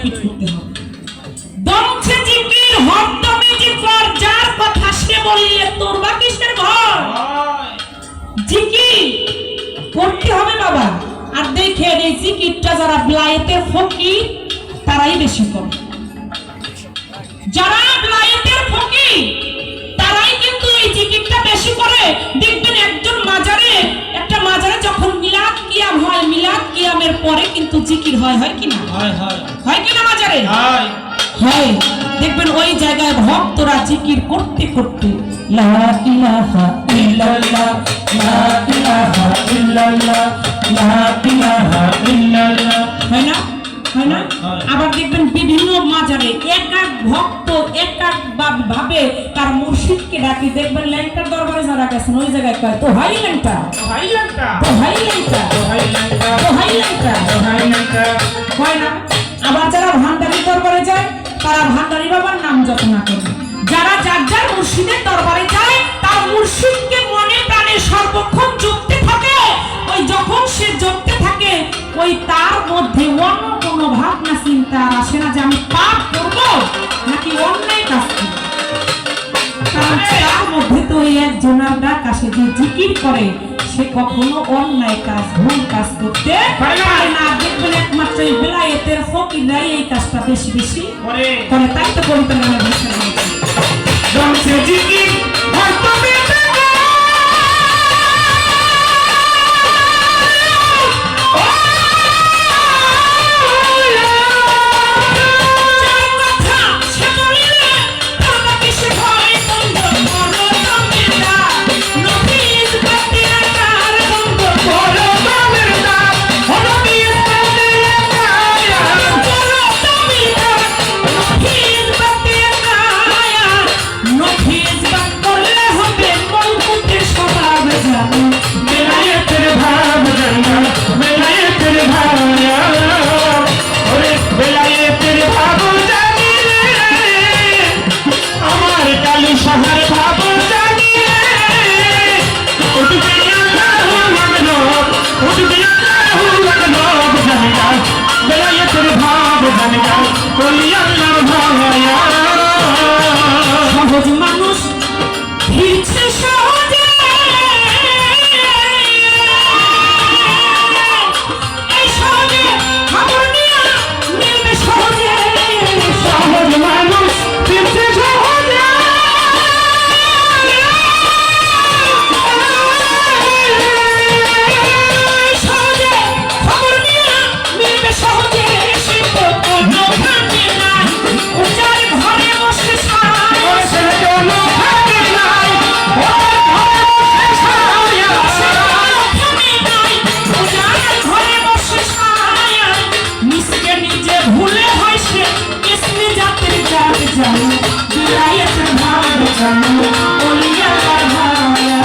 Repeat করতে হবে। দমছে জিকির হরদমে জিকর, যার কথা সে বললে তোর বা কিসের ভয়। জিকির করতে হবে বাবা। আর দেখে এই জিকিরটা যারা ব্লায়েতের ফকির তারাই বেশি করে। যারা ব্লায়েতের ফকির তারাই কিন্তু এই জিকিরটা বেশি করে। দেখবেন একজন মাজারে, একটা মাজারে যখন মিলাদ কিয়াম হয়, মিলাদ কিয়ামের পরে কিন্তু জিকির হয়, হয় কি না? হয় কি না মাজারে? হয়। দেখবেন ওই জায়গায় ভক্তরা জিকির করতে করতে লা ইলাহা ইল্লাল্লাহ, লা ইলাহা ইল্লাল্লাহ, লা ইলাহা ইল্লাল্লাহ, হয় না? হয় না? আবার দেখবেন বিভিন্ন মাজারে এক এক ভক্ত এক এক ভাবে তার মুর্শিদকে ডাকে। দেখবেন ল্যাংটার দরবারে যারা গেছেন ওই জায়গায় কয় তো হাই ল্যাংটা, তো হাই ল্যাংটা, তো হাই ল্যাংটা, তো হাই ল্যাংটা, তো হাই ল্যাংটা, তো হাই ল্যাংটা, হয় না? আবার যারা ভান্ডারি দরবারে যায় তারা ভান্ডারি বাবার নাম যত্ন করে। যারা যার যার মুর্শিদের দরবারে যায় তার মুর্শিদকে মনে প্রাণে সর্বক্ষণ জপতে থাকে। ওই যখন সে জপতে থাকে ওই তার মধ্যে অন্য কোনো ভাবনা চিন্তা আসে না যে আমি পাপ করব নাকি অন্যায় কাজ করব। কারণ তার মধ্যে তো ওই একজনের ডাক আসে যে জিকির করে, সে কখনো অন্যায় কাজ ভুল কাজ করতে পারে না। দেখবেন একমাত্র এই বেলায়েতের ফকিররাই এই কাজটা বেশি বেশি করে। তাই তো কবিতার নামে ভাষা বলছে জিকির হরদমে সহজ মানুষ ফিরছে সহজে, এই সহজে খবর নিয়ে মিলবে সহজে। সহজ মানুষ ফিরছে সহজে, সহজে খবর নিয়ে মিলবে সহজে। সে তো কোনো ভাঙে না, উজার ঘরে বসে নিজে ভুলে হয় সে কিসমি জাতির জাত জানো, বিলায়েতের ভাব জানো, ওলিয়া ভায়া।